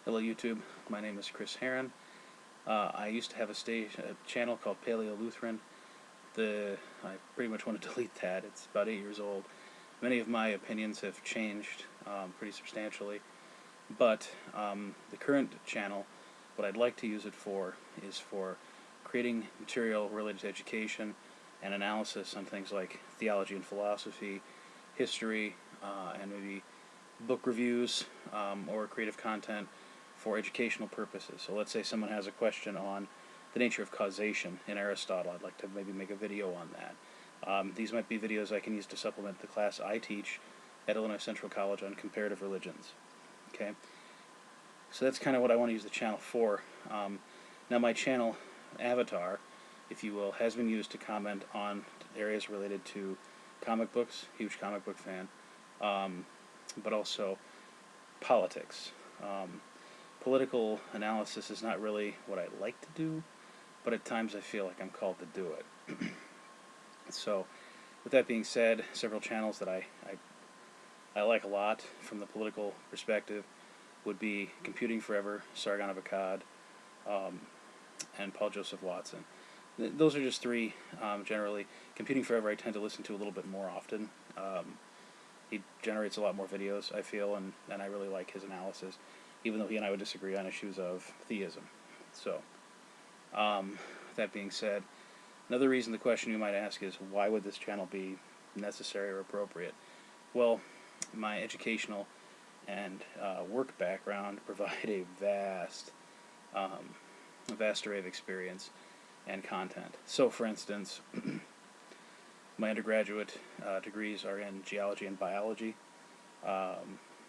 Hello YouTube, my name is Chris Heron. I used to have a channel called Paleo Lutheran. I pretty much want to delete that. It's about 8 years old. Many of my opinions have changed pretty substantially, but the current channel, what I'd like to use it for is for creating material related to education and analysis on things like theology and philosophy, history, and maybe book reviews or creative content for educational purposes. So let's say someone has a question on the nature of causation in Aristotle. I'd like to maybe make a video on that. These might be videos I can use to supplement the class I teach at Illinois Central College on comparative religions. Okay, so that's kind of what I want to use the channel for. Now my channel avatar, if you will, has been used to comment on areas related to comic books, huge comic book fan, but also politics. Political analysis is not really what I like to do, but at times I feel like I'm called to do it. So, with that being said, several channels that I like a lot from the political perspective would be Computing Forever, Sargon of Akkad, and Paul Joseph Watson. Those are just three, generally. Computing Forever I tend to listen to a little bit more often. He generates a lot more videos, I feel, and I really like his analysis, even though he and I would disagree on issues of theism. So, that being said, another reason the question you might ask is, why would this channel be necessary or appropriate? Well, my educational and work background provide a vast array of experience and content. So, for instance, my undergraduate degrees are in geology and biology,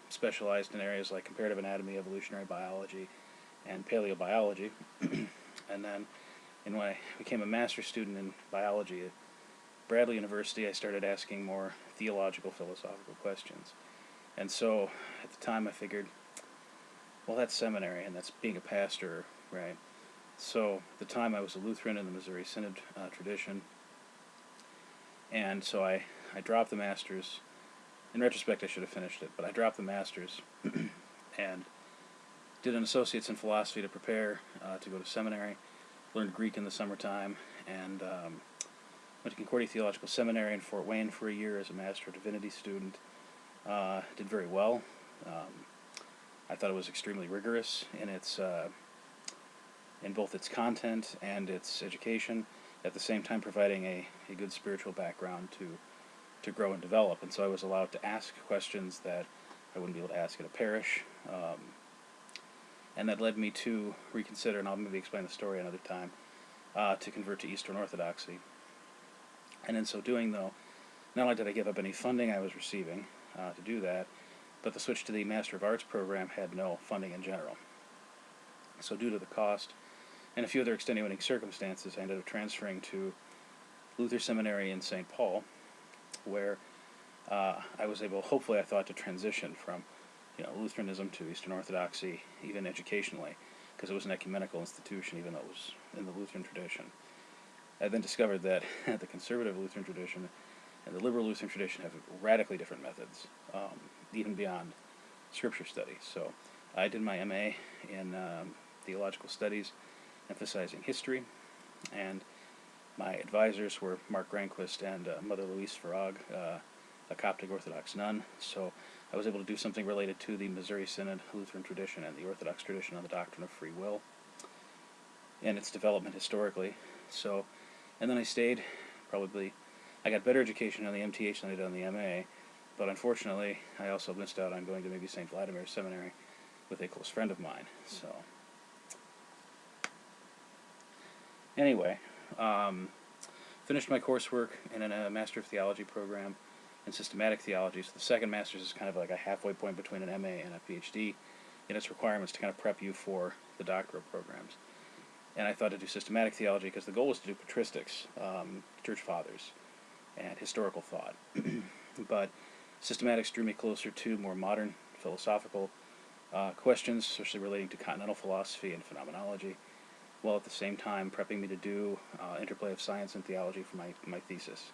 specialized in areas like comparative anatomy, evolutionary biology, and paleobiology. And then, when I became a master's student in biology at Bradley University, I started asking more theological, philosophical questions. And so, at the time, I figured, well, that's seminary, and that's being a pastor, right? So, at the time, I was a Lutheran in the Missouri Synod tradition, and so I dropped the master's. In retrospect, I should have finished it, but I dropped the master's and did an associate's in philosophy to prepare to go to seminary. Learned Greek in the summertime, and went to Concordia Theological Seminary in Fort Wayne for a year as a Master of Divinity student. Did very well. I thought it was extremely rigorous in both its content and its education, at the same time providing a good spiritual background to grow and develop. And so I was allowed to ask questions that I wouldn't be able to ask at a parish. And that led me to reconsider, and I'll maybe explain the story another time, to convert to Eastern Orthodoxy. And in so doing, though, not only did I give up any funding I was receiving to do that, but the switch to the Master of Arts program had no funding in general. So due to the cost and a few other extenuating circumstances, I ended up transferring to Luther Seminary in St. Paul, where I was able, hopefully I thought, to transition from Lutheranism to Eastern Orthodoxy, even educationally, because it was an ecumenical institution, even though it was in the Lutheran tradition. I then discovered that the conservative Lutheran tradition and the liberal Lutheran tradition have radically different methods, even beyond scripture study. So I did my MA in theological studies, emphasizing history, and my advisors were Mark Granquist and Mother Louise Farag, a Coptic Orthodox nun. So I was able to do something related to the Missouri Synod Lutheran tradition and the Orthodox tradition on the doctrine of free will and its development historically. So, and then I stayed. I got better education on the MTH than I did on the MA, but unfortunately I also missed out on going to maybe St. Vladimir Seminary with a close friend of mine. So anyway, finished my coursework in a Master of Theology program in systematic theology. So the second master's is kind of like a halfway point between an MA and a PhD in its requirements to kind of prep you for the doctoral programs. And I thought to do systematic theology because the goal was to do patristics, church fathers, and historical thought. But systematics drew me closer to more modern philosophical questions, especially relating to continental philosophy and phenomenology, while at the same time prepping me to do interplay of science and theology for my thesis.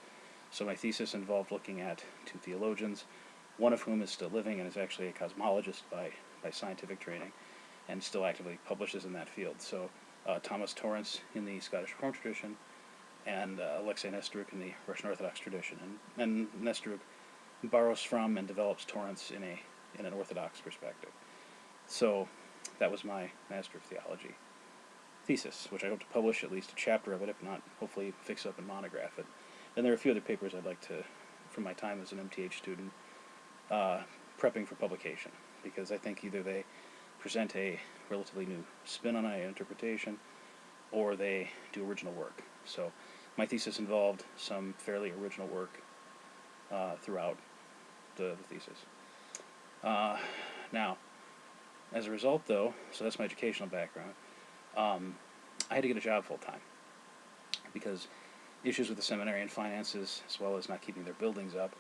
So my thesis involved looking at two theologians, one of whom is still living and is actually a cosmologist by scientific training, and still actively publishes in that field. So Thomas Torrance in the Scottish Reformed tradition, and Alexei Nesteruk in the Russian Orthodox tradition. And Nesteruk borrows from and develops Torrance in an Orthodox perspective. So that was my Master of Theology thesis, which I hope to publish at least a chapter of it, if not, hopefully fix up and monograph it. And there are a few other papers I'd like to, from my time as an MTH student, prepping for publication, because I think either they present a relatively new spin on an interpretation, or they do original work. So my thesis involved some fairly original work throughout the thesis. Now, as a result, though, so that's my educational background, I had to get a job full-time, because issues with the seminary and finances, as well as not keeping their buildings up,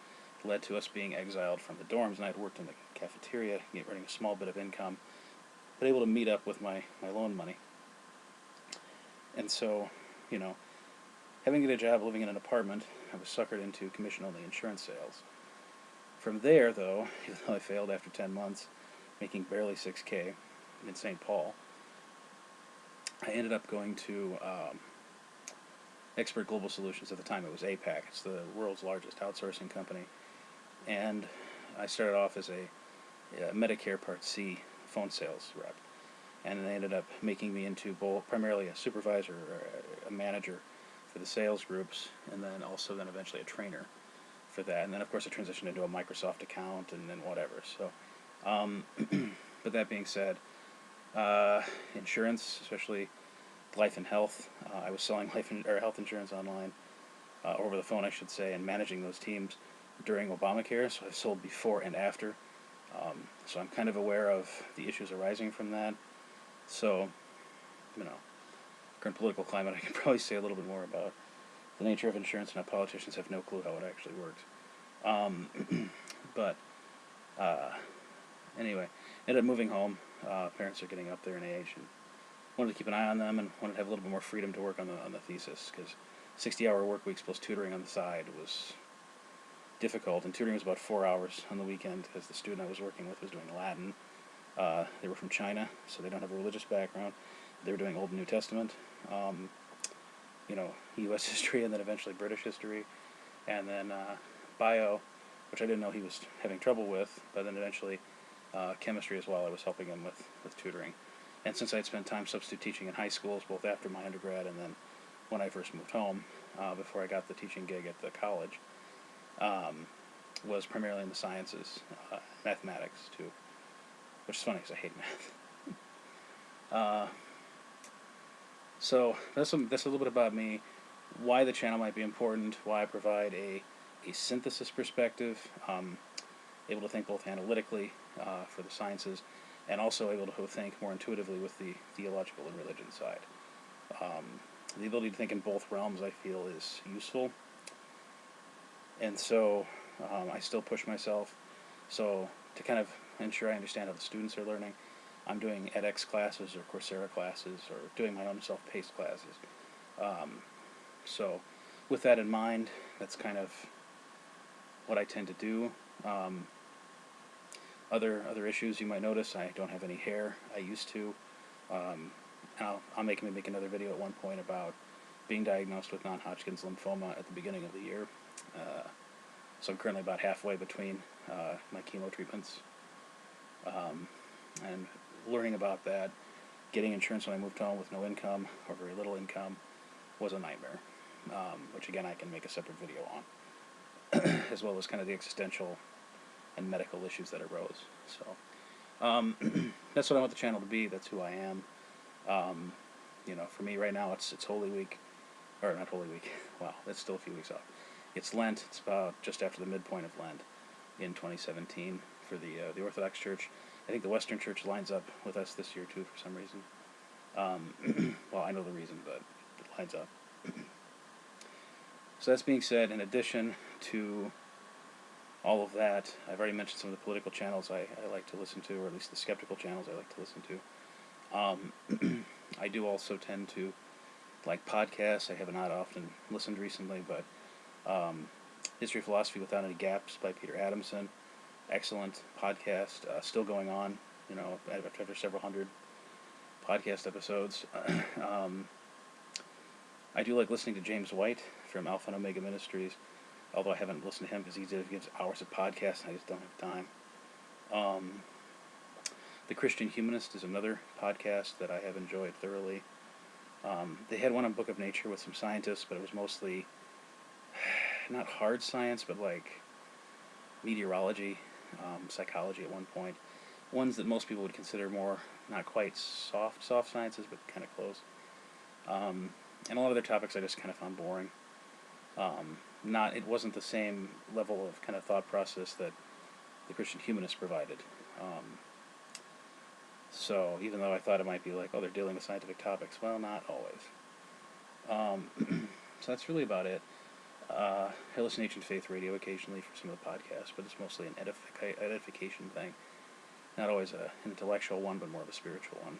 led to us being exiled from the dorms, and I had worked in the cafeteria, earning a small bit of income, but able to meet up with my loan money. And so, having to get a job living in an apartment, I was suckered into commission-only insurance sales. From there, though, even though I failed after 10 months, making barely $6K in St. Paul, I ended up going to Expert Global Solutions. At the time it was APAC. It's the world's largest outsourcing company. And I started off as a Medicare Part C phone sales rep. And they ended up making me into primarily a supervisor or a manager for the sales groups, and then eventually a trainer for that. And then, of course, I transitioned into a Microsoft account and then whatever. So, but that being said, insurance, especially life and health, I was selling health insurance online, over the phone, I should say, and managing those teams during Obamacare. So I've sold before and after. So I'm kind of aware of the issues arising from that. So, current political climate, I can probably say a little bit more about the nature of insurance, and how politicians have no clue how it actually works. But anyway, ended up moving home. Parents are getting up there in age, and wanted to keep an eye on them, and wanted to have a little bit more freedom to work on the thesis, because 60-hour work weeks plus tutoring on the side was difficult, and tutoring was about 4 hours on the weekend, because the student I was working with was doing Latin. They were from China, so they don't have a religious background. They were doing Old and New Testament, U.S. history, and then eventually British history, and then bio, which I didn't know he was having trouble with, but then eventually chemistry as well. I was helping him with tutoring. And since I had spent time substitute teaching in high schools, both after my undergrad and then when I first moved home, before I got the teaching gig at the college, was primarily in the sciences, mathematics too, which is funny because I hate math. So that's a little bit about me, why the channel might be important, why I provide a synthesis perspective, able to think both analytically for the sciences, and also able to think more intuitively with the theological and religion side. The ability to think in both realms, I feel, is useful, and so I still push myself. So to kind of ensure I understand how the students are learning, I'm doing edX classes or Coursera classes, or doing my own self-paced classes. So with that in mind, that's kind of what I tend to do. Other issues you might notice, I don't have any hair. I used to. I'll make another video at one point about being diagnosed with non-Hodgkin's lymphoma at the beginning of the year. So I'm currently about halfway between my chemo treatments. And learning about that, getting insurance when I moved home with no income or very little income was a nightmare, which again I can make a separate video on, as well as kind of the existential and medical issues that arose. So that's what I want the channel to be. That's who I am. For me right now, it's Holy Week, or not Holy Week. Wow, that's still a few weeks off. It's Lent. It's about just after the midpoint of Lent in 2017 for the Orthodox Church. I think the Western Church lines up with us this year too for some reason. Well, I know the reason, but it lines up. So that's being said, in addition to all of that, I've already mentioned some of the political channels I like to listen to, or at least the skeptical channels I like to listen to. I do also tend to like podcasts. I have not often listened recently, but History of Philosophy Without Any Gaps by Peter Adamson. Excellent podcast, still going on, after several hundred podcast episodes. um, I do like listening to James White from Alpha and Omega Ministries, although I haven't listened to him because he gives hours of podcasts and I just don't have time. The Christian Humanist is another podcast that I have enjoyed thoroughly. They had one on Book of Nature with some scientists, but it was mostly not hard science, but like meteorology, psychology at one point. Ones that most people would consider more, not quite soft sciences, but kind of close. And a lot of their topics I just kind of found boring. It wasn't the same level of kind of thought process that the Christian Humanist provided. So even though I thought it might be like, oh, they're dealing with scientific topics, well, not always. So that's really about it. I listen to Ancient Faith Radio occasionally for some of the podcasts, but it's mostly an edification thing. Not always an intellectual one, but more of a spiritual one.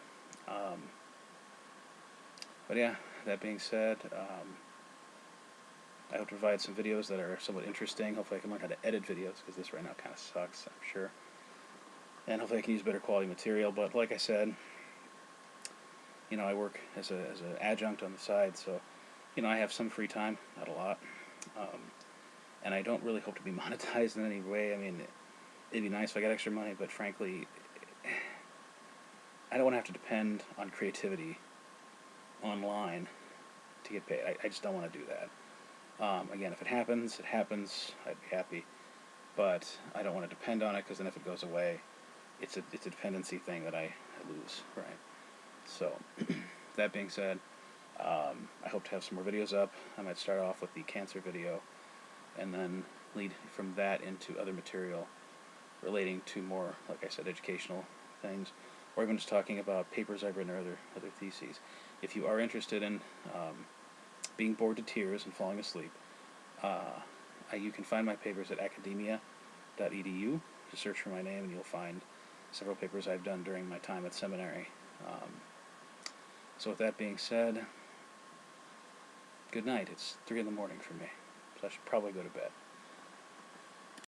But yeah, that being said, I hope to provide some videos that are somewhat interesting. Hopefully I can learn how to edit videos, because this right now kind of sucks, I'm sure. And hopefully I can use better quality material. But like I said, I work as an adjunct on the side, so I have some free time, not a lot. And I don't really hope to be monetized in any way. I mean, it'd be nice if I got extra money, but frankly, I don't want to have to depend on creativity online to get paid. I just don't want to do that. Again, if it happens, it happens. I'd be happy. But I don't want to depend on it, because then if it goes away, it's a dependency thing that I lose, right? So, that being said, I hope to have some more videos up. I might start off with the cancer video, and then lead from that into other material relating to more, like I said, educational things, or even just talking about papers I've written or other theses. If you are interested in being bored to tears and falling asleep, you can find my papers at academia.edu. Just search for my name and you'll find several papers I've done during my time at seminary. So with that being said, good night. It's 3 in the morning for me, so I should probably go to bed.